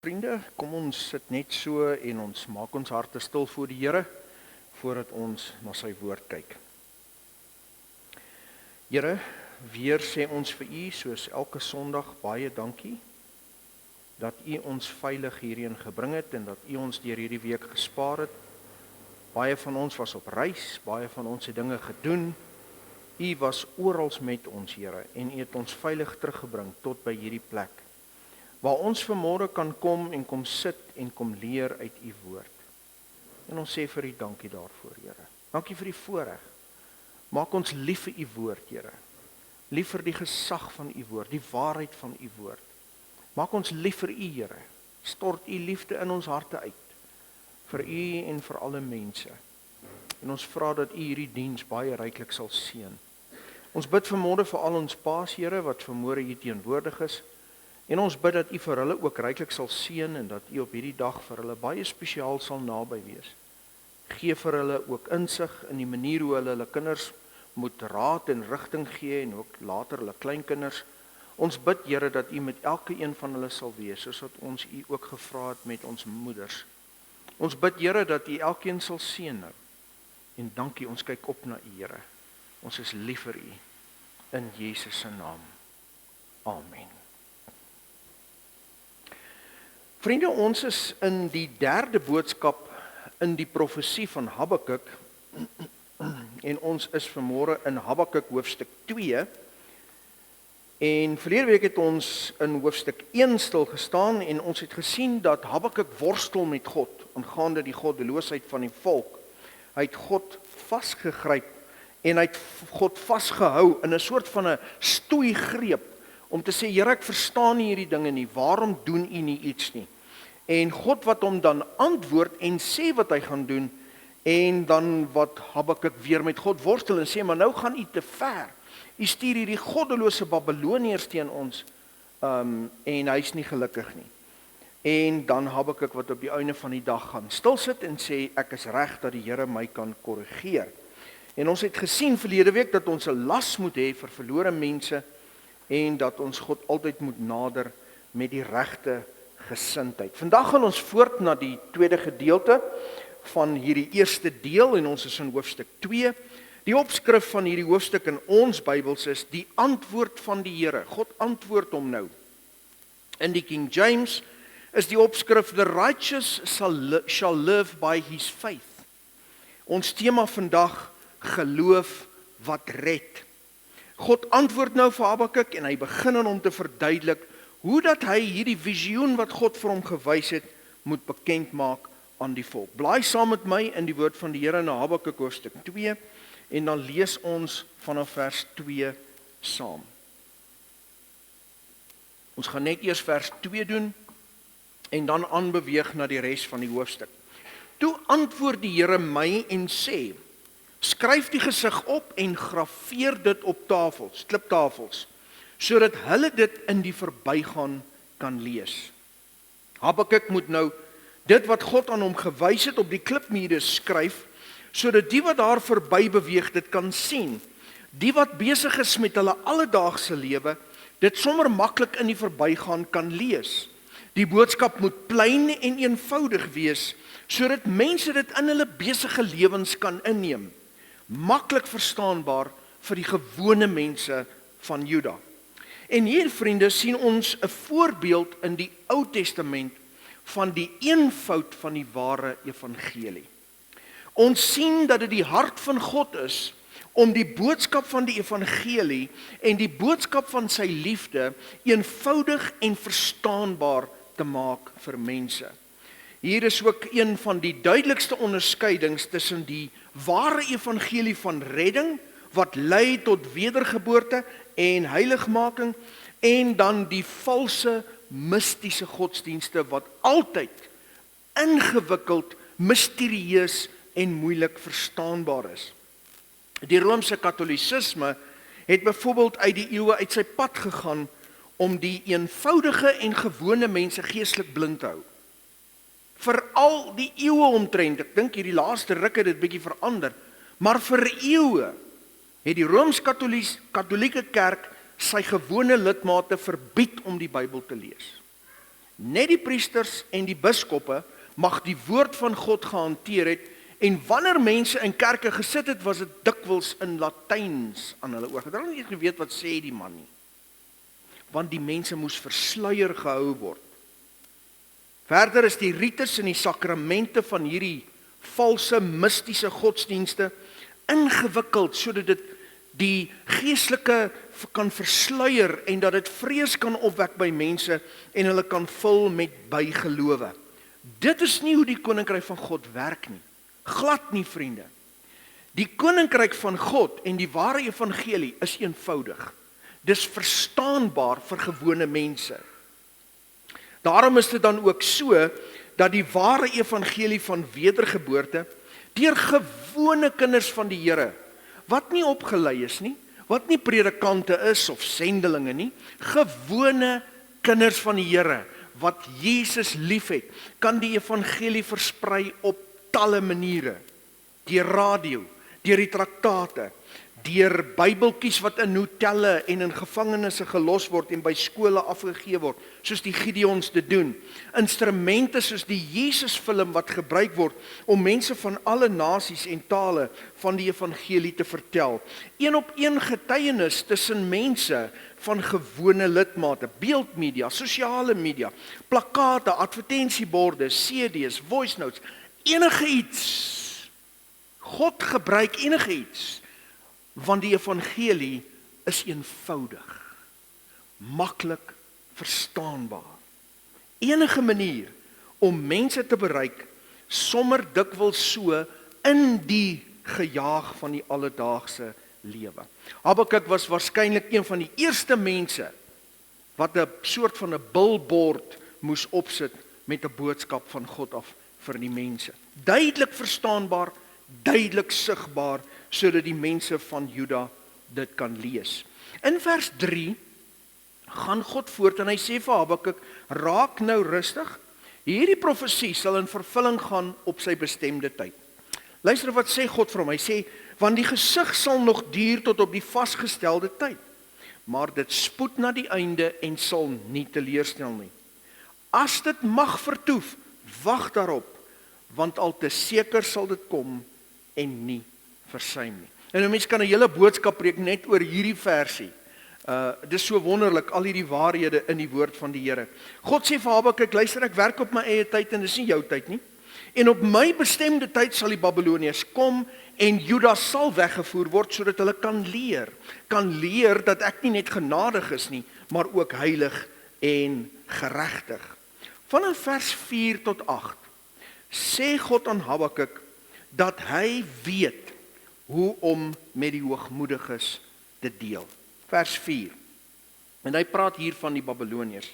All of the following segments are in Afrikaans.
Vriende, kom ons sit net so en ons maak ons harte stil voor die Here voordat ons na sy woord kyk. Here, weer sê ons vir U soos elke Sondag baie dankie dat U ons veilig hierheen gebring het en dat U ons deur hierdie week gespaar het. Baie van ons was op reis, baie van ons het dinge gedoen. U was oral met ons, Here, en U het ons veilig teruggebring tot by hierdie plek, waar ons vanmôre kan kom en kom sit en kom leer uit U woord. En ons sê vir U dankie daarvoor, Here. Dankie vir die voorreg. Maak ons lief vir U woord, Here. Lief vir die gesag van U woord, die waarheid van U woord. Maak ons lief vir U, Here. Stort U liefde in ons harte uit, vir U en vir alle mense. En ons vra dat U hierdie diens baie ryklik sal seën. Ons bid vanmôre vir al ons paas, Here, wat vanmôre hier teenwoordig is. En ons bid dat U vir hulle ook ryklik sal seën en dat U op hierdie dag vir hulle baie spesiaal sal naby wees. Gee vir hulle ook insig in die manier hoe hulle kinders moet raad en rigting gee en ook later hulle kleinkinders. Ons bid, Here, dat U met elke een van hulle sal wees, soos wat ons U ook gevra het met ons moeders. Ons bid, Here, dat U elkeen sal seën nou. En dankie, ons kyk op na U, Here. Ons is lief vir U. In Jesus se naam. Amen. Vriende, ons is in die derde boodskap in die profesie van Habakuk en ons is vanmôre in Habakuk hoofstuk 2 en verlede week het ons in hoofstuk 1 stil gestaan en ons het gesien dat Habakuk worstel met God aangaande die goddeloosheid van die volk. Hy het God vasgegryp en hy het God vasgehou in 'n soort van 'n stoeigreep om te sê, Here, ek verstaan nie hierdie dinge nie, waarom doen U nie iets nie? En God wat hom dan antwoord en sê wat hy gaan doen, en dan wat Habakuk weer met God worstel en sê, maar nou gaan U te ver. U stuur hierdie goddelose Babiloniërs teen ons, en hy's nie gelukkig nie. En dan Habakuk wat op die einde van die dag gaan stil sit en sê, ek is reg dat die Here my kan korrigeer. En ons het gesien verlede week dat ons 'n las moet hê vir verlore mense, en dat ons God altyd moet nader met die regte gesindheid. Vandag gaan ons voort na die tweede gedeelte van hierdie eerste deel en ons is in hoofstuk 2. Die opskrif van hierdie hoofstuk in ons Bybels is die antwoord van die Here. God antwoord hom nou. In die King James is die opskrif The righteous shall live by his faith. Ons tema vandag, geloof wat red. God antwoord nou vir Habakuk en hy begin aan hom te verduidelik hoe dat hy hierdie visioen wat God vir hom gewys het, moet bekend maak aan die volk. Blaai saam met my in die woord van die Here na Habakuk hoofstuk 2 en dan lees ons vanaf vers 2 saam. Ons gaan net eers vers 2 doen en dan aanbeweeg na die res van die hoofstuk. Toe antwoord die Here my en sê, skryf die gesig op en grafeer dit op tafels, kliptafels, sodat hulle dit in die verbygaan kan lees. Habakuk moet nou dit wat God aan hom gewys het op die klipmure skryf, sodat die wat daar verby beweeg dit kan sien. Die wat besig is met hulle alledaagse lewe, dit sommer maklik in die verbygaan kan lees. Die boodskap moet plain en eenvoudig wees, sodat mense dit in hulle besige lewens kan inneem. Maklik verstaanbaar vir die gewone mense van Juda. En hier, vriende, sien ons 'n voorbeeld in die Ou Testament van die eenvoud van die ware evangelie. Ons sien dat dit die hart van God is om die boodskap van die evangelie en die boodskap van sy liefde eenvoudig en verstaanbaar te maak vir mense. Hier is ook een van die duidelikste onderskeidings tussen die ware evangelie van redding, wat lei tot wedergeboorte en heiligmaking, en dan die valse, mistiese godsdienste, wat altyd ingewikkeld, misterieus en moeilik verstaanbaar is. Die Romeinse Katolicisme het byvoorbeeld uit die eeue uit sy pad gegaan om die eenvoudige en gewone mense geestelik blind te hou. Veral die eeue omtrent, ek dink hierdie laaste ruk het dit bietjie verander, maar vir eeue het die Rooms-Katolieke Kerk sy gewone lidmate verbied om die Bybel te lees. Net die priesters en die biskoppe mag die woord van God gehanteer het, en wanneer mense in kerke gesit het, was dit dikwels in Latyns aan hulle oorgedra. Hulle het nie geweet wat sê die man nie, want die mense moes versluier gehou word. Verder is die rites en die sakramente van hierdie valse, mystiese godsdienste ingewikkeld, sodat dit die geestelike kan versluier en dat dit vrees kan opwek by mense en hulle kan vul met bygelowe. Dit is nie hoe die koninkryk van God werk nie. Glad nie, vriende. Die koninkryk van God en die ware evangelie is eenvoudig. Dis verstaanbaar vir gewone mense. Daarom is dit dan ook so dat die ware evangelie van wedergeboorte deur gewone kinders van die Here, wat nie opgelei is nie, wat nie predikante is of sendelinge nie, gewone kinders van die Here wat Jesus liefhet, kan die evangelie versprei op talle maniere, deur radio, deur die traktate, deur Bybeltjies wat in hotelle en in gevangenisse gelos word en by skole afgegee word, soos die Gideons dit doen. Instrumente soos die Jesus film wat gebruik word om mense van alle nasies en tale van die evangelie te vertel. Een-op-een getuienis tussen mense van gewone lidmate, beeldmedia, sosiale media, plakate, advertensieborde, CD's, voice notes, enige iets. God gebruik enige iets, want die evangelie is eenvoudig, maklik verstaanbaar. Enige manier om mense te bereik, sommer dikwels so in die gejaag van die alledaagse lewe. Habakuk was waarskynlik een van die eerste mense wat 'n soort van 'n billboard moes opsit met 'n boodskap van God af vir die mense. Duidelik verstaanbaar, duidelik sigbaar, sodat die mense van Juda dit kan lees. In vers 3 gaan God voort en hy sê vir Habakuk, raak nou rustig, hierdie profesie sal in vervulling gaan op sy bestemde tyd. Luister wat sê God vir hom, hy sê, want die gesig sal nog duur tot op die vasgestelde tyd, maar dit spoed na die einde en sal nie teleurstel nie. As dit mag vertoef, wag daarop, want al te seker sal dit kom en nie versuim nie. En 'n mens kan 'n hele boodskap preek net oor hierdie versie. Dis so wonderlik, al hierdie waarhede in die woord van die Here. God sê vir Habakuk, luister, ek werk op my eie tyd en dis nie jou tyd nie. En op my bestemde tyd sal die Babiloniërs kom en Juda sal weggevoer word sodat hulle kan leer dat ek nie net genadig is nie, maar ook heilig en geregtig. Vanaf vers 4 tot 8 sê God aan Habakuk dat hy weet hoe om met die hoogmoediges te deel. Vers 4. En hy praat hier van die Babiloniërs.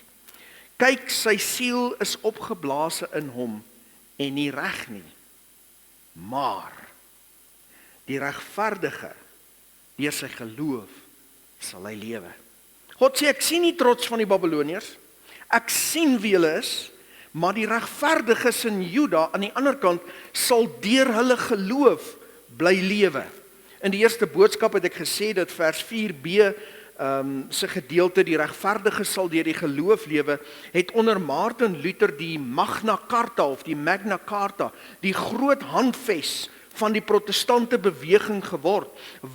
Kyk, sy siel is opgeblaas in hom en nie reg nie. Maar die regverdige, deur sy geloof sal hy lewe. God sê, ek sien nie trots van die Babiloniërs. Ek sien wie hulle is, maar die regverdiges in Juda aan die ander kant sal deur hulle geloof bly lewe. In die eerste boodskap het ek gesê dat vers 4b se gedeelte, die regverdiges sal deur die geloof lewe, het onder Martin Luther die Magna Carta of die Magna Carta, die groot handves van die protestante beweging geword,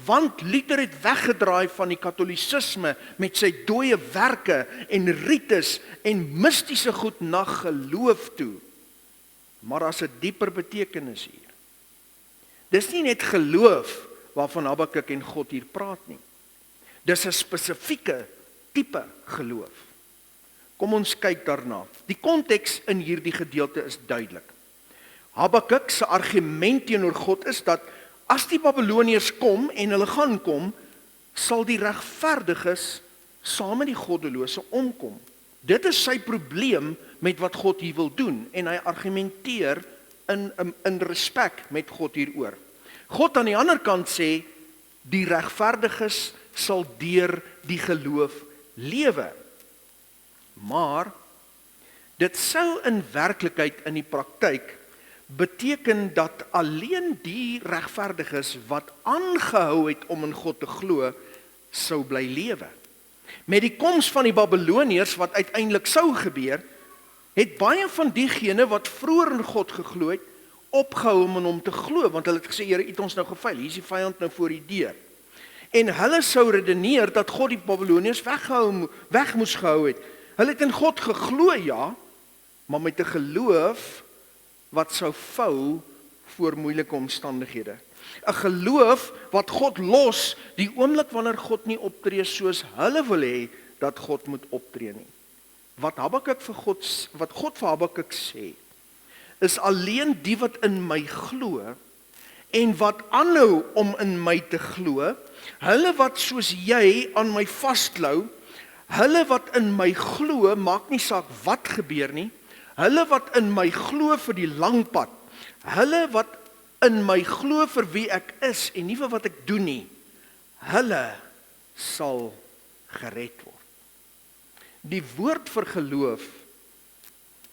want Luther het weggedraai van die katolicisme met sy dooie werke en rites en mystiese goed na geloof toe. Maar daar's 'n dieper betekenis hier. Dis nie net geloof waarvan Habakuk en God hier praat nie. Dis 'n spesifieke tipe geloof. Kom ons kyk daarna. Die konteks in hierdie gedeelte is duidelik. Habakuk se argument teenoor God is dat as die Babiloniërs kom en hulle gaan kom, sal die regverdiges saam met die goddelose omkom. Dit is sy probleem met wat God hier wil doen en hy argumenteer in respek met God hieroor. God aan die ander kant sê die regverdiges sal deur die geloof lewe. Maar dit sou in werklikheid in die praktyk beteken dat alleen die regverdiges wat aangehou het om in God te glo, sou bly lewe. Met die koms van die Babiloniërs wat uiteindelik sou gebeur, het baie van diegene wat vroeër in God geglo het, opgehou om in hom te glo, want hulle het gesê, Here, U het ons nou geveil, hier is die vyand nou voor die deur. En hulle sou redeneer dat God die Babiloniërs weg moes gehou het. Hulle het in God geglo, ja, maar met 'n geloof wat sou vou voor moeilike omstandighede. 'n Geloof wat God los die oomblik wanneer God nie optree soos hulle wil hê dat God moet optree nie. Wat God vir Habakuk sê, is alleen die wat in my glo en wat aanhou om in my te glo, hulle wat soos jy aan my vasklou, hulle wat in my glo, maak nie saak wat gebeur nie, hulle wat in my glo vir die lang pad, hulle wat in my glo vir wie ek is en nie vir wat ek doen nie, hulle sal gered word. Die woord vir geloof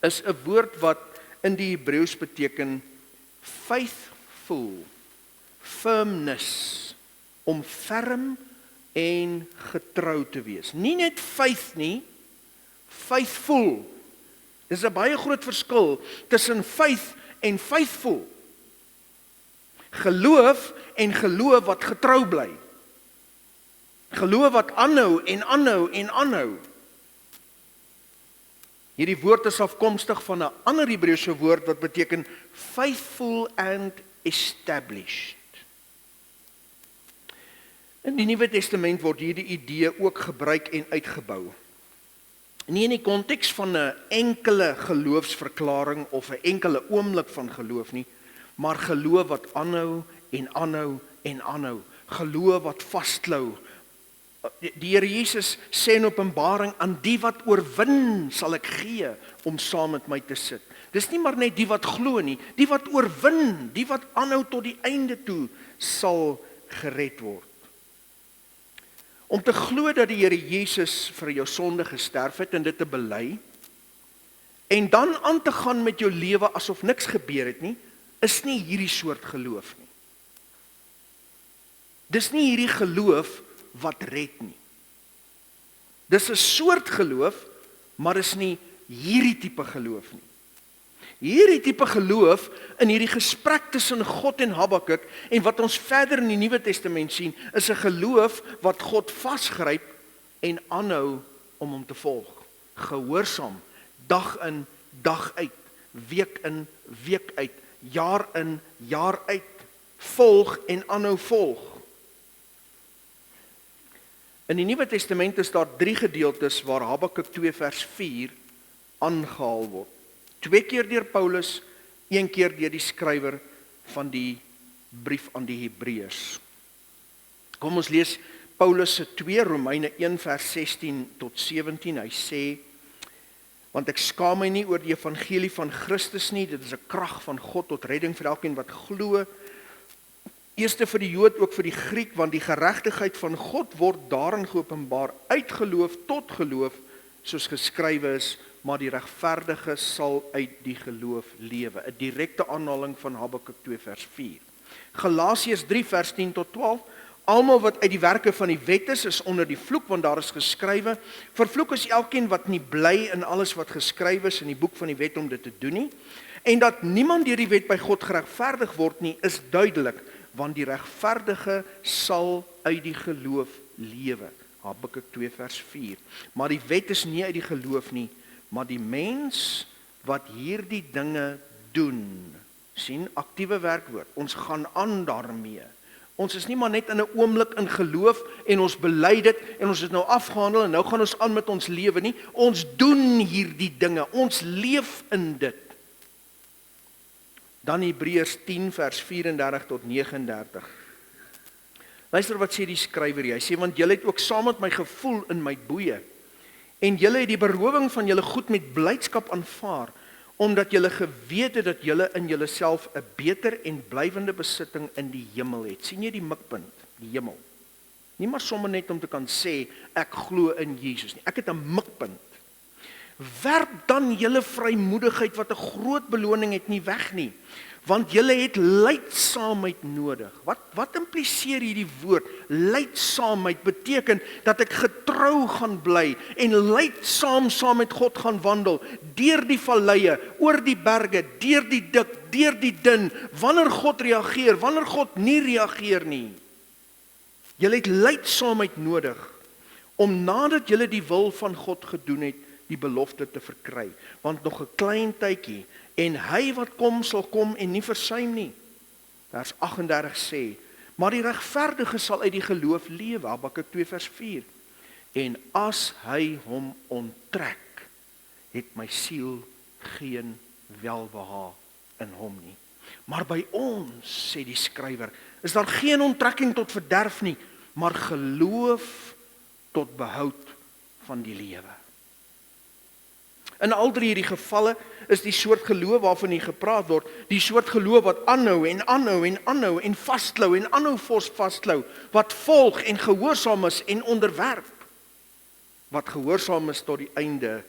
is 'n woord wat in die Hebreëus beteken faithful, firmness, om ferm en getrou te wees. Nie net faith nie, faithful. Dis 'n baie groot verskil tussen faith en faithful. Geloof en geloof wat getrou bly. Geloof wat aanhou en aanhou en aanhou. Hierdie woord is afkomstig van 'n ander Hebreëse woord wat beteken faithful and established. In die Nuwe Testament word hierdie idee ook gebruik en uitgebou. Nie in die konteks van 'n enkele geloofsverklaring of 'n enkele oomblik van geloof nie, maar geloof wat aanhou en aanhou en aanhou. Geloof wat vasklou. Die Here Jesus sê in Openbaring, aan die wat oorwin sal ek gee om saam met my te sit. Dis nie maar net die wat glo nie, die wat oorwin, die wat aanhou tot die einde toe, sal gered word. Om te glo dat die Here Jesus vir jou sonde gesterf het en dit te bely, en dan aan te gaan met jou lewe asof niks gebeur het nie, is nie hierdie soort geloof nie. Dis nie hierdie geloof wat red nie. Dis 'n soort geloof, maar is nie hierdie tipe geloof nie. Hierdie tipe geloof in hierdie gesprek tussen God en Habakuk en wat ons verder in die Nuwe Testament sien, is 'n geloof wat God vasgryp en aanhou om hom te volg. Gehoorsaam, dag in, dag uit, week in, week uit, jaar in, jaar uit, volg en aanhou volg. In die Nuwe Testament is daar 3 gedeeltes waar Habakuk 2 vers 4 aangehaal word. 2 keer deur Paulus, 1 keer deur die skrywer van die brief aan die Hebreërs. Kom ons lees Paulus se 2 Romeine 1 vers 16 tot 17. Hy sê, want ek skaam my nie oor die evangelie van Christus nie, dit is 'n krag van God tot redding vir elkeen wat glo. Eerste vir die Jood, ook vir die Griek, want die geregtigheid van God word daarin geopenbaar uit geloof tot geloof, soos geskrywe is, maar die regverdige sal uit die geloof lewe. 'n Direkte aanhaling van Habakuk 2 vers 4. Galasiërs 3 vers 10 tot 12. Almal wat uit die werke van die wet is onder die vloek, want daar is geskrywe, vervloek is elkeen wat nie bly in alles wat geskrywe is in die boek van die wet om dit te doen nie, en dat niemand deur die wet by God geregverdig word nie, is duidelik, want die regverdige sal uit die geloof lewe. Habakuk 2 vers 4. Maar die wet is nie uit die geloof nie, maar die mens wat hierdie dinge doen. Sien, aktiewe werkwoord. Ons gaan aan daarmee. Ons is nie maar net in 'n oomblik in geloof en ons bely dit en ons het nou afgehandel en nou gaan ons aan met ons lewe nie. Ons doen hierdie dinge. Ons leef in dit. Dan Hebreërs 10 vers 34 tot 39. Luister wat sê die skrywer hier. Hy sê, want julle het ook saam met my gevoel in my boeye, en julle het die berowing van julle goed met blydskap aanvaar, omdat julle geweet het dat julle in julleself 'n beter en blywende besitting in die hemel het. Sien jy die mikpunt, die hemel? Nie maar sommer net om te kan sê, ek glo in Jesus nie. Ek het 'n mikpunt. werp dan julle vrymoedigheid wat 'n groot beloning het nie weg nie, want julle het lydsaamheid nodig. Wat impliseer hierdie woord? Lydsaamheid beteken dat ek getrou gaan bly en lydsaam saam met God gaan wandel, deur die valleie, oor die berge, deur die dik, deur die dun, wanneer God reageer, wanneer God nie reageer nie. Julle het lydsaamheid nodig, om nadat julle die wil van God gedoen het, die belofte te verkry. Want nog 'n klein tydjie, en hy wat kom sal kom en nie versuim nie. Vers 38 sê, maar die regverdige sal uit die geloof lewe, Habakuk 2 vers 4. En as hy hom onttrek, het my siel geen welbehae in hom nie. Maar by ons, sê die skrywer, is daar geen onttrekking tot verderf nie, maar geloof tot behoud van die lewe. In al drie hierdie gevalle is die soort geloof waarvan hier gepraat word, die soort geloof wat aanhou en aanhou en aanhou en vasthou en aanhou vasthou, wat volg en gehoorsaam is en onderwerp, wat gehoorsaam is tot die einde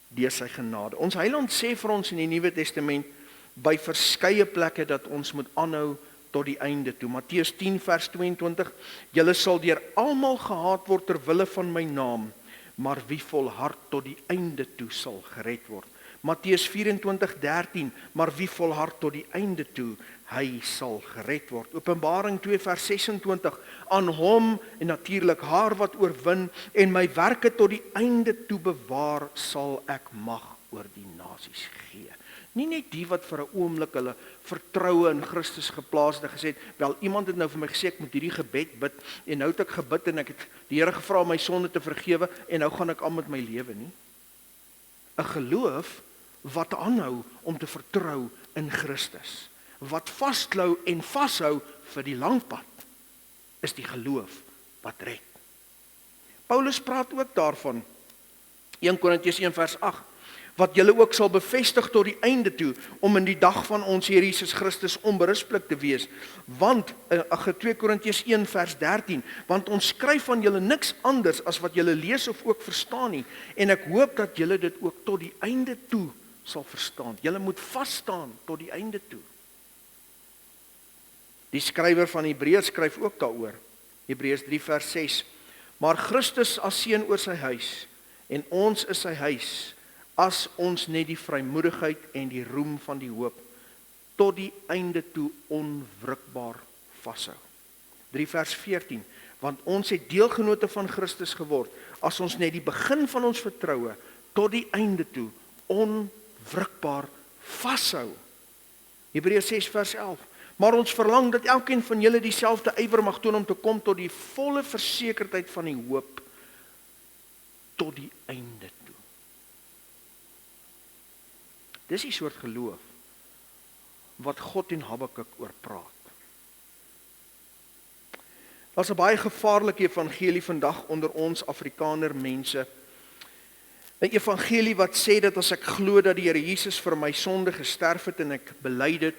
deur sy genade. Ons Heiland sê vir ons in die Nuwe Testament by verskeie plekke dat ons moet aanhou tot die einde toe. Matteus 10 vers 22, julle sal deur almal gehaat word ter wille van my naam, maar wie volhard tot die einde toe sal gered word. Matteus 24:13, maar wie volhard tot die einde toe, hy sal gered word. Openbaring 2 vers 26, aan hom en natuurlik haar wat oorwin en my werke tot die einde toe bewaar, sal ek mag oor die nasies gee. Nie net die wat vir 'n oomblik hulle vertroue in Christus geplaas het en gesê het, wel iemand het nou vir my gesê ek moet hierdie gebed bid en nou het ek gebid en ek het die Here gevra om my sonde te vergewe en nou gaan ek aan met my lewe nie. 'n Geloof wat aanhou om te vertrou in Christus, wat vasklou en vashou vir die lang pad, is die geloof wat red. Paulus praat ook daarvan, 1 Korintiërs 1 vers 8, wat julle ook sal bevestig tot die einde toe, om in die dag van ons Here Jesus Christus onberispelik te wees. Want, 2 Korintiërs 1 vers 13, want ons skryf van julle niks anders as wat julle lees of ook verstaan nie, en ek hoop dat julle dit ook tot die einde toe sal verstaan. Julle moet vas staan tot die einde toe. Die skrywer van Hebreërs skryf ook daaroor, Hebreërs 3 vers 6, maar Christus as seun oor sy huis, en ons is sy huis, as ons net die vrymoedigheid en die roem van die hoop tot die einde toe onwrikbaar vashou. 3 vers 14, want ons het deelgenote van Christus geword, as ons net die begin van ons vertroue tot die einde toe onwrikbaar vashou. Hebreërs 6 vers 11, maar ons verlang dat elkeen van julle dieselfde ywer mag toon om te kom tot die volle versekerdheid van die hoop tot die einde toe. Dis die soort geloof wat God en Habakuk oor praat. Daar's 'n baie gevaarlike evangelie vandag onder ons Afrikaner mense. 'n Evangelie wat sê dat as ek glo dat die Here Jesus vir my sonde gesterf het en ek bely dit,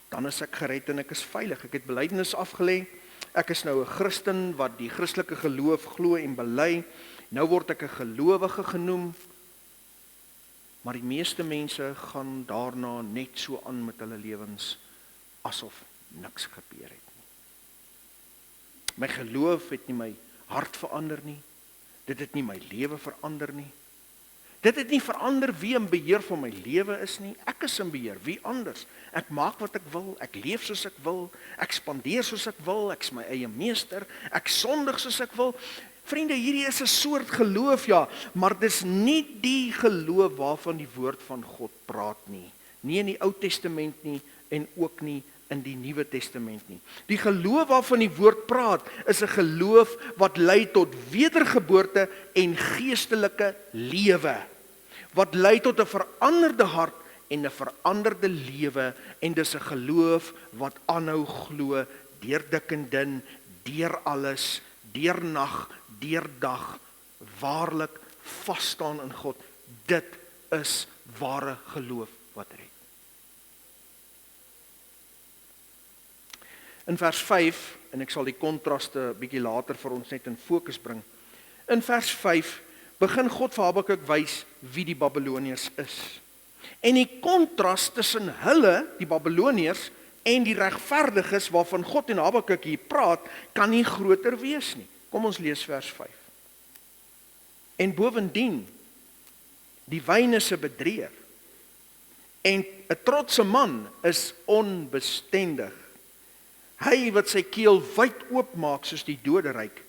dan is ek gered en ek is veilig. Ek het belydenis afgelê. Ek is nou 'n Christen wat die Christelike geloof glo en bely. Nou word ek 'n gelowige genoem. Maar die meeste mense gaan daarna net so aan met hulle lewens asof niks gebeur het nie. My geloof het nie my hart verander nie. Dit het nie my lewe verander nie. Dit het nie verander wie in beheer van my lewe is nie. Ek is in beheer, wie anders? Ek maak wat ek wil, ek leef soos ek wil, ek spandeer soos ek wil, ek is my eie meester, ek sondig soos ek wil. Vriende, hierdie is 'n soort geloof, ja, maar dis nie die geloof waarvan die woord van God praat nie. Nie in die Ou Testament nie en ook nie in die Nuwe Testament nie. Die geloof waarvan die woord praat, is 'n geloof wat lei tot wedergeboorte en geestelike lewe. Wat lei tot 'n veranderde hart en 'n veranderde lewe, en dis 'n geloof wat aanhou glo deur dik en dun, deur alles, deur nag, deur dag, waarlik vas staan in God. Dit is ware geloof wat red. In vers 5, en ek sal die kontraste bietjie later vir ons net in fokus bring. In vers 5 begin God vir Habakuk wys wie die Babiloniërs is. En die kontras tussen hulle, die Babiloniërs, en die regverdiges waarvan God en Habakuk hier praat, kan nie groter wees nie. Kom ons lees vers 5. En bovendien, die wyn is 'n bedrieër, en 'n trotse man is onbestendig. Hy wat sy keel wyd oopmaak soos die doderyk,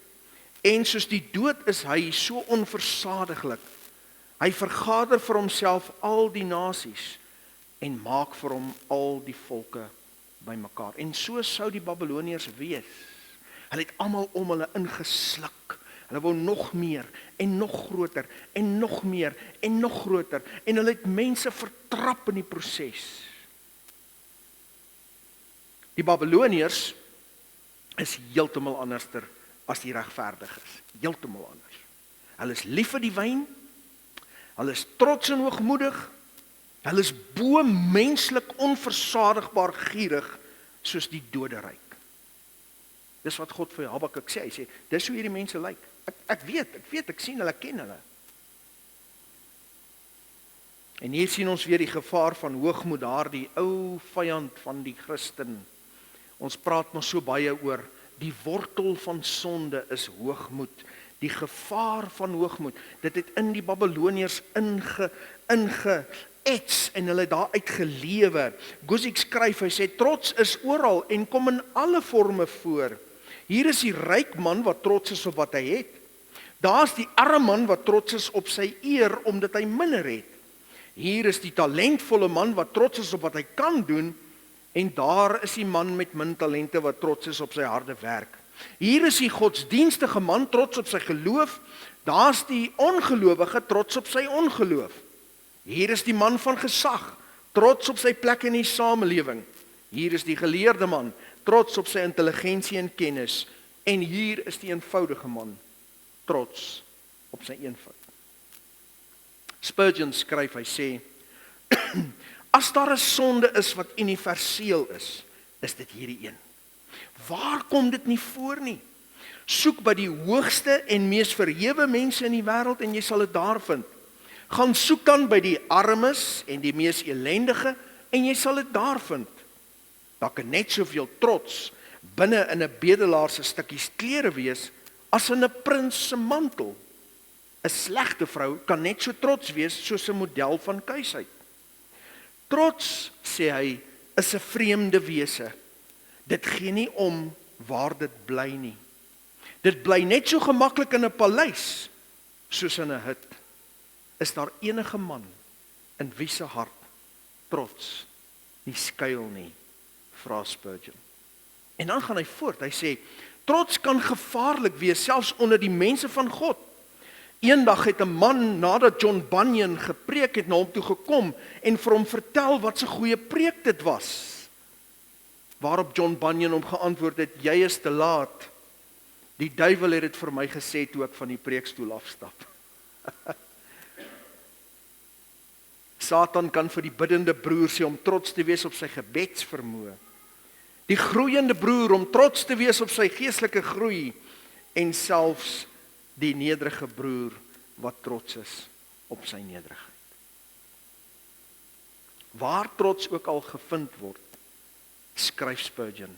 en soos die dood is hy so onversadiglik. Hy vergader vir homself al die nasies en maak vir hom al die volke bymekaar. En so sou die Babiloniërs wees. Hulle het almal om hulle ingesluk. Hulle wou nog meer en nog groter en nog meer en nog groter. En hulle het mense vertrap in die proses. Die Babiloniërs is heeltemal anderster as die regverdiges. Heeltemal anders. Hulle is lief vir die wyn. Hulle is trots en hoogmoedig. Hulle is bo menslik onversadigbaar gierig soos die doderyk. Dis wat God vir Habakuk sê. Hy sê, dis hoe hierdie mense lyk. Ek weet, ek sien hulle, ken hulle. En hier sien ons weer die gevaar van hoogmoed, daardie ou vyand van die Christen. Ons praat maar so baie oor die wortel van sonde is hoogmoed. Die gevaar van hoogmoed, dit het in die Babiloniërs ingeets en hulle daaruit gelewe. Guzik skryf, hy sê, trots is oral en kom in alle forme voor. Hier is die ryk man wat trots is op wat hy het. Daar is die arme man wat trots is op sy eer omdat hy minder het. Hier is die talentvolle man wat trots is op wat hy kan doen, en daar is die man met min talente wat trots is op sy harde werk. Hier is die godsdienstige man trots op sy geloof, daar is die ongelowige trots op sy ongeloof. Hier is die man van gesag, trots op sy plek in die samelewing. Hier is die geleerde man, trots op sy intelligensie en kennis. En hier is die eenvoudige man, trots op sy eenvoud. Spurgeon skryf, hy sê, as daar 'n sonde is wat universeel is dit hierdie een. Waar kom dit nie voor nie? Soek by die hoogste en mees verhewe mense in die wêreld en jy sal dit daar vind. Gaan soek dan by die armes en die mees elendige en jy sal dit daar vind. Daar kan net soveel trots binne in 'n bedelaar se stukkies klere wees as in 'n prins se mantel. 'n Slegte vrou kan net so trots wees soos 'n model van kuisheid. Trots, sê hy, is 'n vreemde wese. Dit gee nie om waar dit bly nie. Dit bly net so gemaklik in 'n paleis soos in 'n hut. Is daar enige man in wie se hart trots nie skuil nie, vra Spurgeon. En dan gaan hy voort, hy sê, trots kan gevaarlik wees, selfs onder die mense van God. Eendag het 'n man, nadat John Bunyan gepreek het, na hom toe gekom en vir hom vertel wat 'n goeie preek dit was. Waarop John Bunyan hom geantwoord het, jy is te laat. Die duiwel het dit vir my gesê toe ek van die preekstoel afstap. Satan kan vir die biddende broer sê om trots te wees op sy gebedsvermoë. Die groeiende broer om trots te wees op sy geestelike groei en selfs die nederige broer wat trots is op sy nederigheid. Waar trots ook al gevind word, skryf Spurgeon,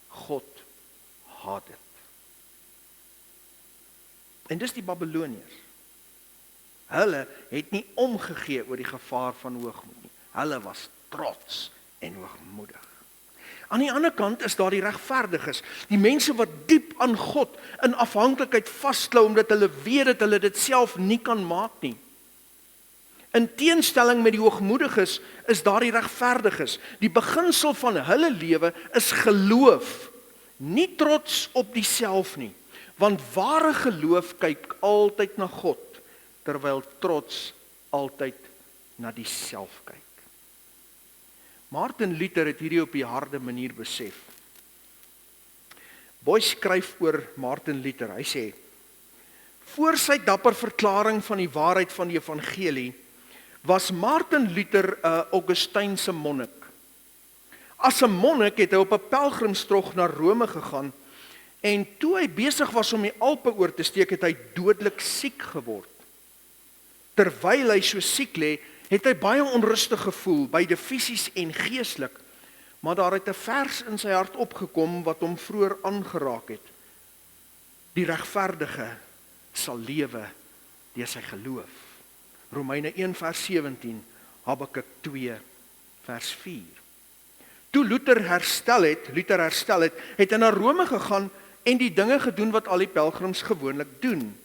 God haat dit. En dis die Babiloniërs. Hulle het nie omgegee oor die gevaar van hoogmoed nie. Hulle was trots en hoogmoedig. Aan die ander kant is daar die regverdiges, die mense wat diep aan God in afhanklikheid vasklou omdat hulle weet dat hulle dit self nie kan maak nie. In teenstelling met die hoogmoediges is daar die regverdiges. Die beginsel van hulle lewe is geloof, nie trots op diself nie, want ware geloof kyk altyd na God, terwyl trots altyd na diself kyk. Martin Luther het hierdie op die harde manier besef. Boyce skryf oor Martin Luther, hy sê, voor sy dapper verklaring van die waarheid van die evangelie, was Martin Luther 'n Augustynse monnik. As 'n monnik het hy op 'n pelgrimstog na Rome gegaan, en toe hy besig was om die Alpe oor te steek, het hy dodelik siek geword. Terwyl hy so siek lê, het hy baie onrustig gevoel, beide fisies en geestelik, maar daar het 'n vers in sy hart opgekom wat hom vroeër aangeraak het. Die regverdige sal lewe deur sy geloof. Romeine 1 vers 17, Habakuk 2 vers 4. Toe Luther herstel het, het hy na Rome gegaan en die dinge gedoen wat al die pelgrims gewoonlik doen.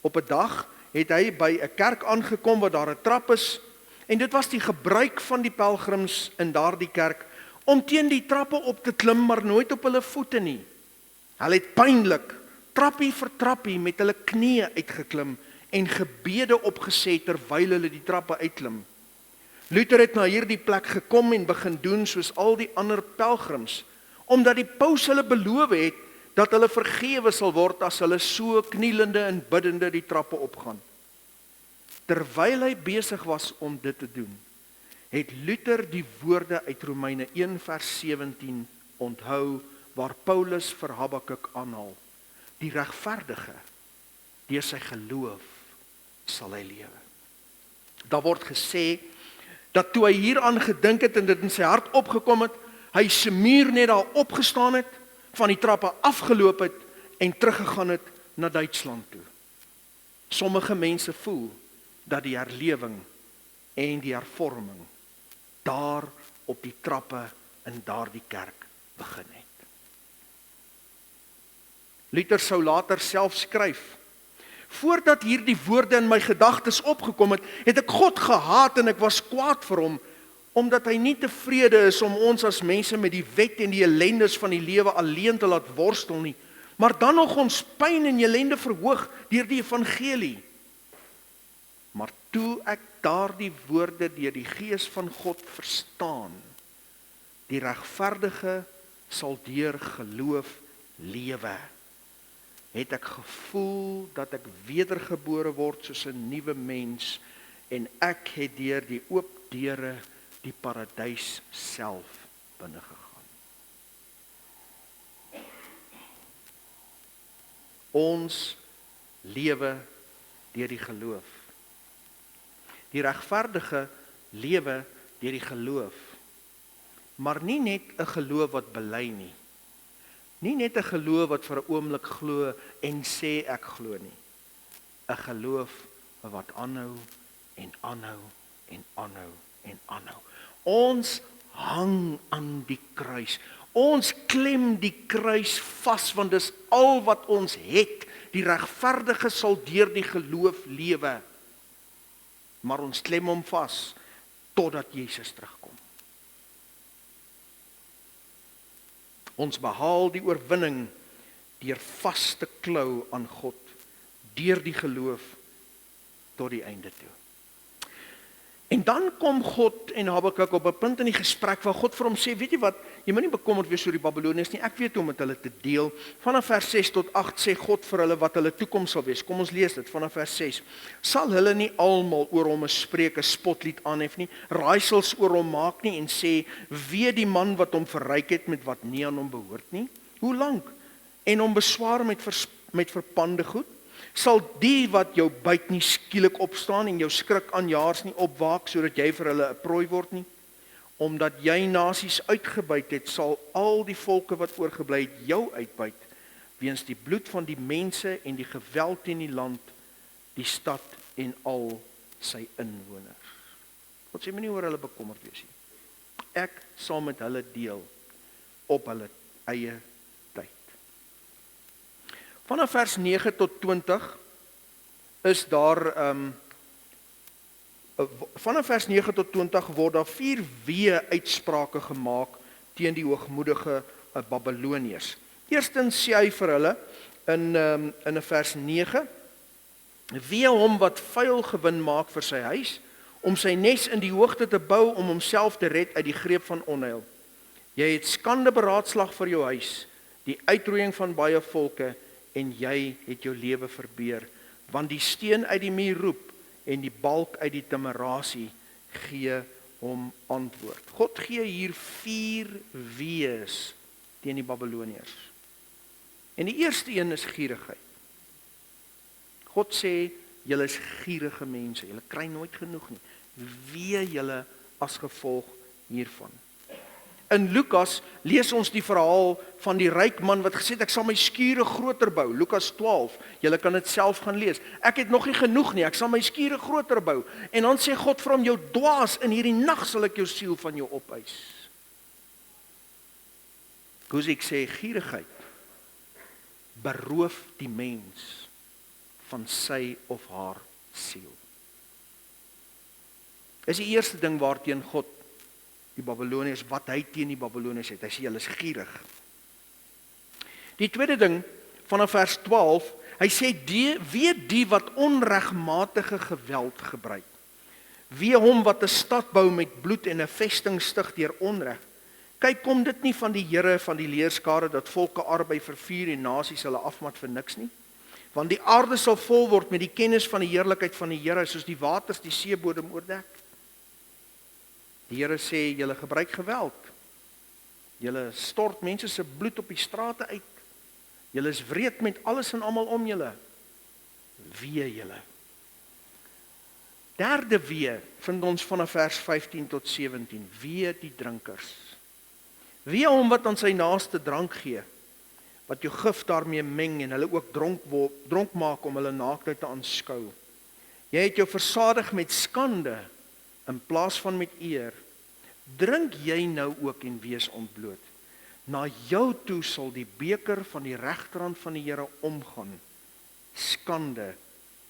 Op 'n dag het hy by 'n kerk aangekom waar daar 'n trap is, en dit was die gebruik van die pelgrims in daardie kerk om teen die trappe op te klim, maar nooit op hulle voete nie. Hulle het pynlik, trappie vir trappie met hulle knieë uitgeklim en gebede opgesê terwyl hulle die trappe uitklim. Luther het na hierdie plek gekom en begin doen soos al die ander pelgrims, omdat die paus hulle beloof het dat hulle vergewe sal word as hulle so knielende en biddende die trappe opgaan. Terwyl hy besig was om dit te doen, het Luther die woorde uit Romeine 1 vers 17 onthou waar Paulus vir Habakuk aanhaal. Die regverdige, deur sy geloof sal hy lewe. Daar word gesê dat toe hy hieraan gedink het en dit in sy hart opgekom het, hy se muur net daar opgestaan het, van die trappe afgeloop het en teruggegaan het na Duitsland toe. Sommige mense voel dat die herlewing en die hervorming daar op die trappe in daardie kerk begin het. Luther sou later self skryf: voordat hierdie woorde in my gedagtes opgekom het, het ek God gehaat en ek was kwaad vir hom, omdat hy nie tevrede is om ons as mense met die wet en die ellendes van die lewe alleen te laat worstel nie, maar dan nog ons pyn en ellende verhoog deur die evangelie. Maar toe ek daardie woorde deur die Gees van God verstaan, die regverdige sal deur geloof lewe, het ek gevoel dat ek wedergebore word soos 'n nuwe mens en ek het deur die oop deure die paradys self binne gegaan. Ons lewe deur die geloof. Die regverdige lewe deur die geloof. Maar nie net 'n geloof wat bely nie. Nie net 'n geloof wat vir 'n oomblik glo en sê ek glo nie. 'n Geloof wat aanhou en aanhou en aanhou en aanhou. Ons hang aan die kruis. Ons klem die kruis vas, want dis al wat ons het. Die regverdige sal deur die geloof lewe. Maar ons klem hom vas totdat Jesus terugkom. Ons behaal die oorwinning deur vas te klou aan God, deur die geloof tot die einde toe. En dan kom God en Habakuk op 'n punt in die gesprek waar God vir hom sê, weet jy wat, jy moet nie bekommerd wees oor die Babiloniërs nie, ek weet hoe om met hulle te deel. Vanaf vers 6 tot 8 sê God vir hulle wat hulle toekoms sal wees. Kom ons lees dit vanaf vers 6. Sal hulle nie almal oor hom 'n spreek, 'n spotlied aanhef nie, raaisels oor hom maak nie en sê, wee die man wat hom verryk het met wat nie aan hom behoort nie? Hoe lank? En hom beswaar met verpande goed? Sal die wat jou byt nie skielik opstaan en jou skrik aanjaars nie opwaak sodat jy vir hulle 'n prooi word nie? Omdat jy nasies uitgebuit het, sal al die volke wat oorgebly het jou uitbuit weens die bloed van die mense en die geweld in die land, die stad en al sy inwoners. God sê moenie oor hulle bekommerd wees nie. Ek sal met hulle deel op hulle eie tyd. Vanaf vers 9 tot 20 is daar vanaf vers 9 tot 20 word daar 4 wee uitsprake gemaak teen die hoogmoedige Babiloniërs. Eerstens sê hy vir hulle in 'n vers 9: wee hom wat vuil gewin maak vir sy huis, om sy nes in die hoogte te bou om homself te red uit die greep van onheil. Jy het skande beraadslag vir jou huis, die uitroeiing van baie volke, en jy het jou lewe verbeur, want die steen uit die muur roep en die balk uit die timerasie gee hom antwoord. God gee hier 4 wees teen die Babiloniërs. En die eerste een is gierigheid. God sê julle is gierige mense, julle kry nooit genoeg nie. Wee julle as gevolg hiervan. In Lukas lees ons die verhaal van die ryk man wat gesê het, ek sal my skure groter bou. Lukas 12, julle kan dit self gaan lees. Ek het nog nie genoeg nie, ek sal my skure groter bou. En dan sê God vir hom, jou dwaas, in hierdie nag sal ek jou siel van jou opeis. Guzik sê, gierigheid beroof die mens van sy of haar siel. Is die eerste ding waarteen God die Babyloniërs, wat hy teen die Babyloniërs het. Hy sê, hulle is gierig. Die tweede ding, vanaf vers 12, hy sê, weet die wat onregmatige geweld gebruik. Wee hom wat 'n stad bou met bloed en 'n vesting stig deur onreg. Kyk, kom dit nie van die Here van die leerskare, dat volke arbei vir vuur en nasies hulle afmat vir niks nie? Want die aarde sal vol word met die kennis van die heerlikheid van die Here, soos die waters die seebodem oordek. Die Here sê, julle gebruik geweld. Julle stort mense se bloed op die strate uit. Julle is wreed met alles en almal om julle. Wee julle. Derde wee vind ons vanaf vers 15 tot 17. Wee die drinkers. Wee hom wat aan sy naaste drank gee, wat jou gif daarmee meng en hulle ook dronk maak om hulle naaktheid te aanskou. Jy het jou versadig met skande in plaas van met eer. Drink jy nou ook en wees ontbloot. Na jou toe sal die beker van die regterhand van die Here omgaan. Skande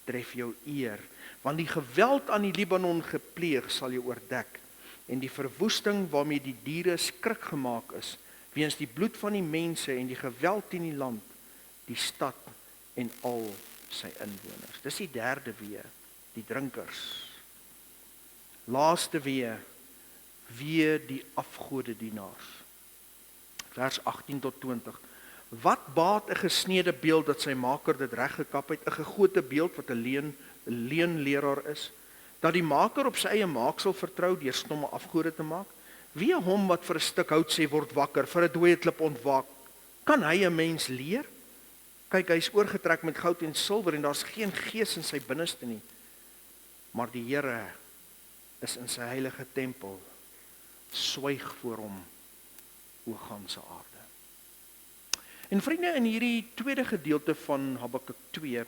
tref jou eer, want die geweld aan die Libanon gepleeg sal jou oordek, en die verwoesting waarmee die diere skrik gemaak is, weens die bloed van die mense en die geweld in die land, die stad en al sy inwoners. Dis die derde wee, die drinkers. Laaste wee die afgodedienaars. Vers 18 tot 20. Wat baat 'n gesnede beeld dat sy maker dit reg gekap het, 'n gegote beeld wat 'n leenleraar is, dat die maker op sy eie maaksel vertrou deur stomme afgode te maak? Wie hom wat vir 'n stuk hout sê word wakker, vir 'n dooie klip ontwaak, kan hy 'n mens leer? Kyk, hy is oorgetrek met goud en silwer en daar's geen gees in sy binneste nie. Maar die Here is in sy heilige tempel, swyg voor hom o ganse aarde. En vriende, in hierdie tweede gedeelte van Habakuk 2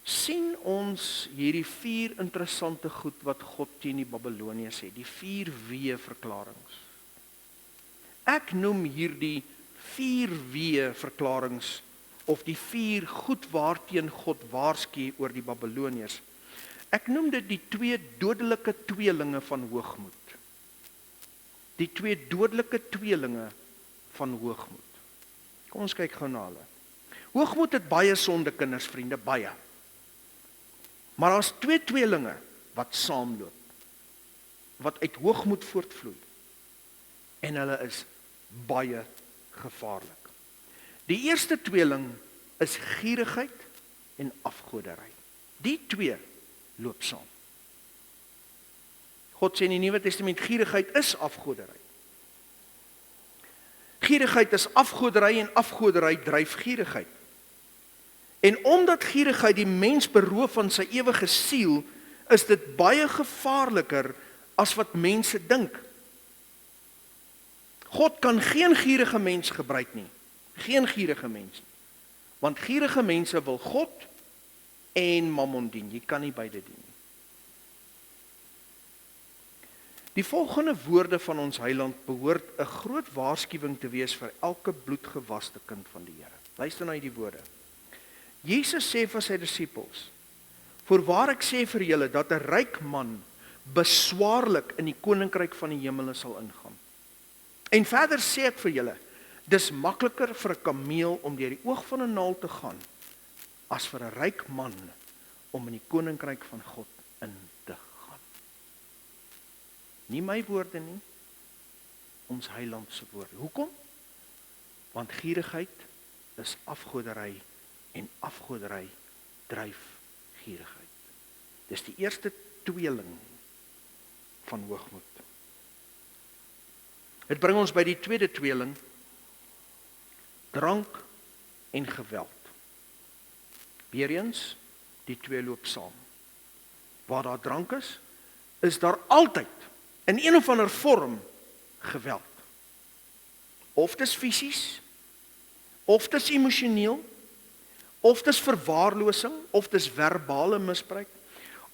sien ons hierdie 4 interessante goed wat God teen die Babyloniërs het, die 4 wee verklaringe. Ek noem hierdie 4 wee verklaringe of die 4 goed waarteen God waarsku oor die Babyloniërs. Ek noem dit die 2 dodelike tweelinge van hoogmoed. Die 2 dodelike tweelinge van hoogmoed. Kom ons kyk gou na hulle. Hoogmoed het baie sondekinders, vriende, baie. Maar daar's 2 tweelinge wat saamloop, wat uit hoogmoed voortvloei. En hulle is baie gevaarlik. Die eerste tweeling is gierigheid en afgoderry. Die 2 loop saam. God sê in die Nuwe Testament, gierigheid is afgoderry. Gierigheid is afgoderry en afgoderry dryf gierigheid. En omdat gierigheid die mens beroof van sy ewige siel, is dit baie gevaarliker as wat mense dink. God kan geen gierige mens gebruik nie. Geen gierige mens. Want gierige mense wil God en mammon dien. Jy kan nie beide dien nie. Die volgende woorde van ons Heiland behoort 'n groot waarskuwing te wees vir elke bloedgewaste kind van die Here. Luister na hierdie woorde. Jesus sê vir sy disippels: "Voorwaar ek sê vir julle dat 'n ryk man beswaarlik in die koninkryk van die hemele sal ingaan. En verder sê ek vir julle, dis makliker vir 'n kameel om deur die oog van 'n naald te gaan as vir 'n ryk man om in die koninkryk van God in te gaan." Nie my woorde nie, ons Heiland se woorde. Hoekom? Want gierigheid is afgoderry en afgoderry dryf gierigheid. Dis die eerste tweeling van hoogmoed. Dit bring ons by die tweede tweeling, drank en geweld. Weereens, die 2 loop saam. waar daar drank is daar altyd, in een of ander vorm, geweld. Of dis fisies, of dis emosioneel, of dis verwaarlosing, of dis verbale misbruik,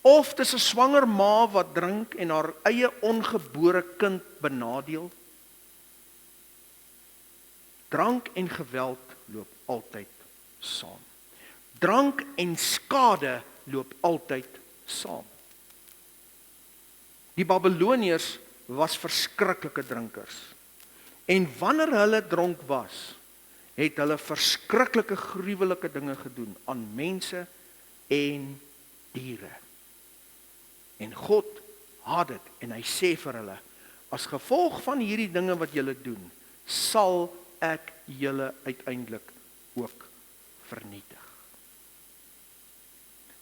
of dis 'n swanger ma wat drink en haar eie ongebore kind benadeel. Drank en geweld loop altyd saam. Drank en skade loop altyd saam. Die Babiloniërs was verskriklike drinkers. En wanneer hulle dronk was, het hulle verskriklike gruwelike dinge gedoen aan mense en diere. En God haat dit en hy sê vir hulle, as gevolg van hierdie dinge wat julle doen, sal ek julle uiteindelik ook vernietig.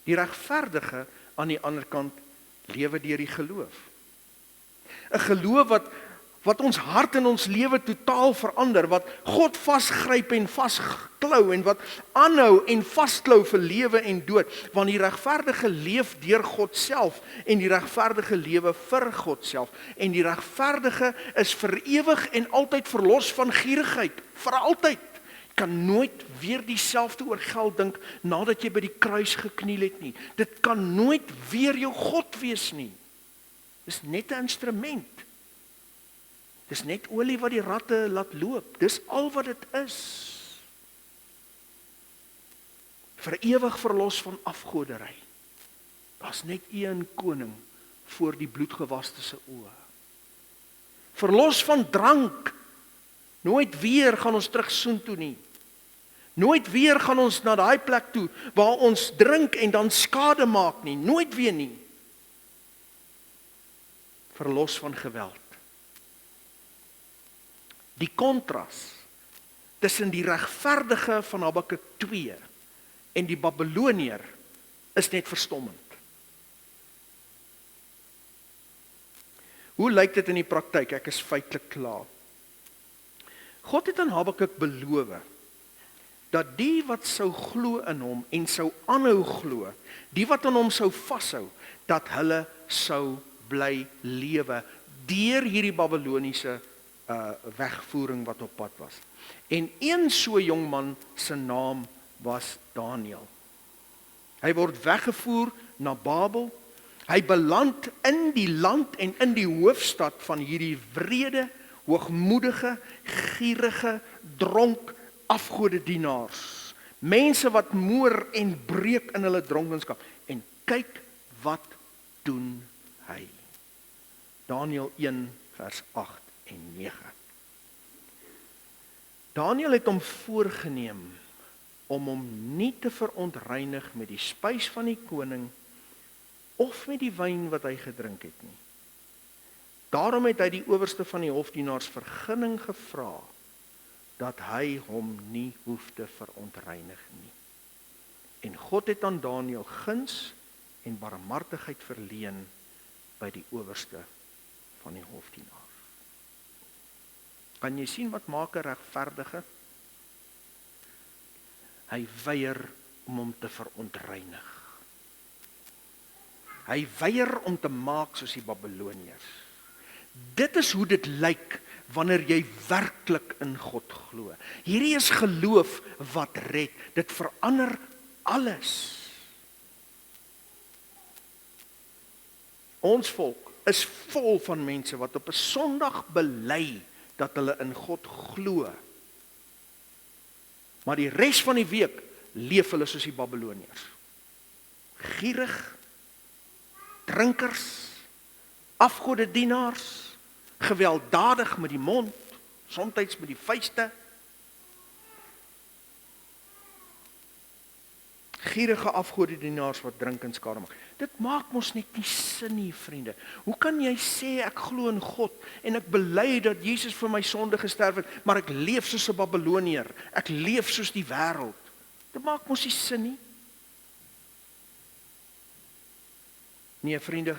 Die regverdige aan die ander kant lewe deur die geloof. 'n Geloof wat ons hart en ons lewe totaal verander, wat God vasgryp en vasklou en wat aanhou en vasklou vir lewe en dood, want die regverdige leef deur God self en die regverdige lewe vir God self en die regverdige is vir ewig en altyd verlos van gierigheid, vir altyd. Jy kan nooit weer dieselfde oor geld dink nadat jy by die kruis gekniel het nie. Dit kan nooit weer jou God wees nie. Dis net 'n instrument. Dis net olie wat die ratte laat loop. Dis al wat dit is. Vir ewig verlos van afgoderry. Daar's net een koning voor die bloedgewaste se oë. Verlos van drank. Nooit weer gaan ons terug soontoe nie. Nooit weer gaan ons na daai plek toe waar ons drink en dan skade maak nie. Nooit weer nie. Verlos van geweld. Die kontras tussen die regverdige van Habakuk 2 en die Babiloniër is net verstommend. Hoe lyk dit in die praktyk? Ek is feitelik klaar. God het aan Habakuk beloof dat die wat sou glo in hom en sou aanhou glo, die wat aan hom sou vashou, dat hulle sou bly lewe deur hierdie Babiloniese wegvoering wat op pad was. En een so jong man se naam was Daniël. Hy word weggevoer na Babel. Hy beland in die land en in die hoofstad van hierdie wrede, hoogmoedige, gierige, dronk, afgodedienaars. Mense wat moor en breek in hulle dronkenskap. En kyk wat doen hy. Daniël 1 vers 8 en 9. Daniël het hom voorgenem om hom nie te verontreinig met die spys van die koning of met die wyn wat hy gedrink het nie. Daarom het hy die owerste van die hofdienaars vergunning gevra dat hy hom nie hoef te verontreinig nie. En God het aan Daniël guns en barmhartigheid verleen by die owerste van die hofdienaars. Kan jy sien wat maak 'n regverdige? Hy weier om hom te verontreinig. Hy weier om te maak soos die Babiloniërs. Dit is hoe dit lyk wanneer jy werklik in God glo. Hierdie is geloof wat red. Dit verander alles. Ons volk is vol van mense wat op 'n Sondag bely dat hulle in God glo. Maar die res van die week leef hulle soos die Babiloniërs. Gierig, drinkers, afgodedienaars, gewelddadig met die mond, soms met die vuiste. Gierige afgodedienaars wat drink en skade maak. Dit maak mos net nie sin nie, vriende. Hoe kan jy sê ek glo in God en ek bely dat Jesus vir my sonde gesterf het, maar ek leef soos 'n Babiloniër, ek leef soos die wêreld? Dit maak mos nie sin nie. Nee, vriende,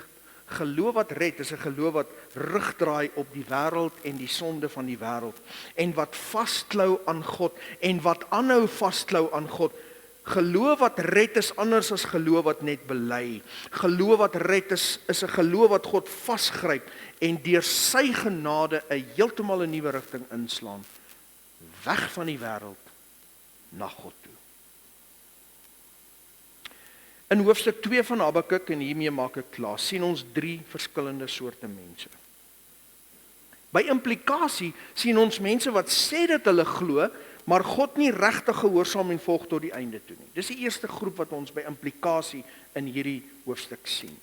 geloof wat red is 'n geloof wat rugdraai op die wêreld en die sonde van die wêreld en wat vasklou aan God en wat aanhou vasklou aan God. Geloof wat red is anders as geloof wat net bely. Geloof wat red is 'n geloof wat God vasgryp en deur sy genade 'n heeltemal 'n nuwe rigting inslaan. Weg van die wêreld na God toe. In hoofstuk 2 van Habakuk, en hiermee maak ek klaar, sien ons 3 verskillende soorte mense. By implikasie sien ons mense wat sê dat hulle glo, maar God nie regtig gehoorsaam en volg tot die einde toe nie. Dis die eerste groep wat ons by implikasie in hierdie hoofstuk sien.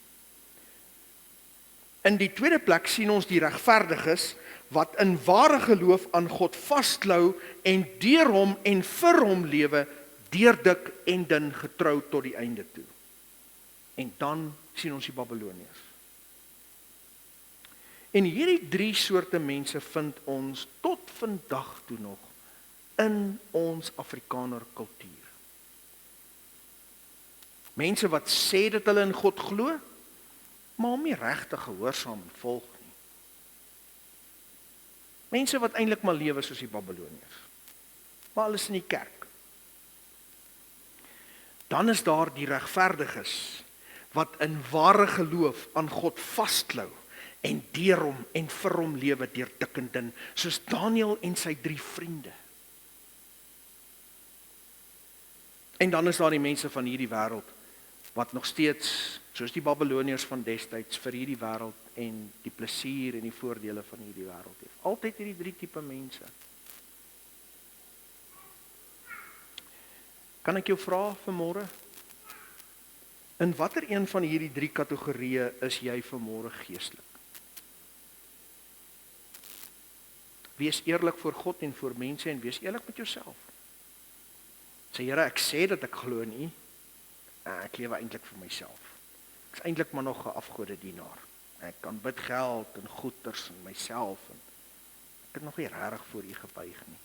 In die tweede plek sien ons die regverdiges wat in ware geloof aan God vasklou en deur hom en vir hom lewe, deur dik en dun getrou tot die einde toe. En dan sien ons die Babiloniërs. En hierdie 3 soorte mense vind ons tot vandag toe nog in ons Afrikaner kultuur. Mense wat sê dat hulle in God glo, maar hom nie regtig gehoorsaam en volg nie. Mense wat eintlik maar lewe soos die Babiloniërs. Maar hulle is in die kerk. Dan is daar die regverdiges wat in ware geloof aan God vasklou en deur hom en vir hom lewe deur dik en dun, soos Daniël en sy 3 vriende. En dan is daar die mense van hierdie wêreld wat nog steeds, soos die Babiloniërs van destyds, vir hierdie wêreld en die plesier en die voordele van hierdie wêreld het. Altyd hierdie 3 tipe mense. Kan ek jou vra vanmôre? In watter een van hierdie 3 kategorieë is jy vanmôre geestelik? Wees eerlik voor God en voor mense en wees eerlik met jouself. Sê Here, ek sê dat ek glo nie. Ek lewe eintlik vir myself. Ek is eintlik maar nog 'n afgodedienaar. Ek kan bid geld en goeders en myself en ek het nog nie regtig voor U gebuig nie.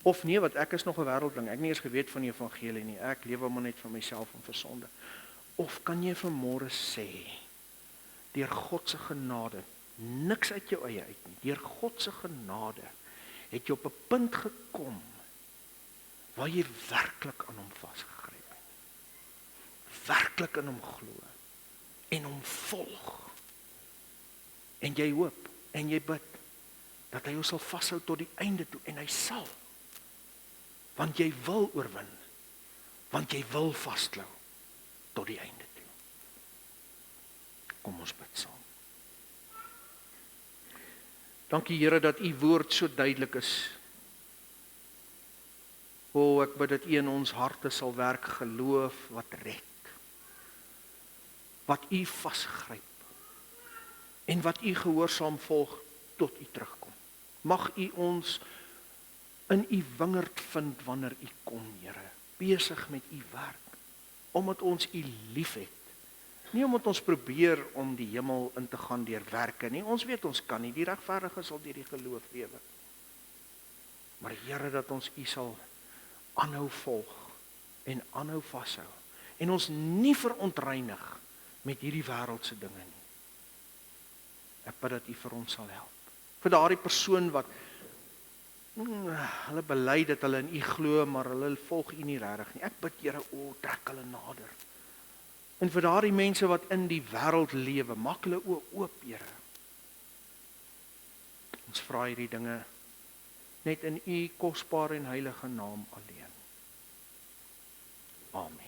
Of nee, wat ek is nog 'n wêreldling. Ek het nie eens geweet van die evangelie nie. Ek lewe maar net vir myself en vir sonde. Of kan jy vanmôre sê, deur God se genade, niks uit jou eie uit nie. Deur God se genade het jy op 'n punt gekom waar jy werklik aan hom vasgegryp het. Werklik in hom glo en hom volg. En jy hoop en jy bid dat hy jou sal vashou tot die einde toe en hy sal. Want jy wil oorwin. Want jy wil vasklou tot die einde toe. Kom ons bid saam. Dankie Here dat U woord so duidelik is. O, ek bid dat U in ons harte sal werk geloof wat red. Wat U vasgryp. En wat U gehoorsaam volg tot U terugkom. Mag U ons in U wingerd vind wanneer U kom, Here. Besig met U werk. Omdat ons U liefhet. Nie omdat ons probeer om die hemel in te gaan deur werke nie. Ons weet ons kan nie. Die regverdige sal deur die geloof lewe. Maar Here, dat ons U sal aanhou volg en aanhou vashou. En ons nie verontreinig met hierdie wêreldse dinge nie. Ek bid dat U vir ons sal help. Vir daardie persoon wat hulle bely dat hulle in U glo, maar hulle volg U nie regtig nie. Ek bid Here, o, trek hulle nader. En vir daardie mense wat in die wêreld lewe, maak hulle oop, Here. Ons vra hierdie dinge net in U kosbare en heilige naam alleen. Amen.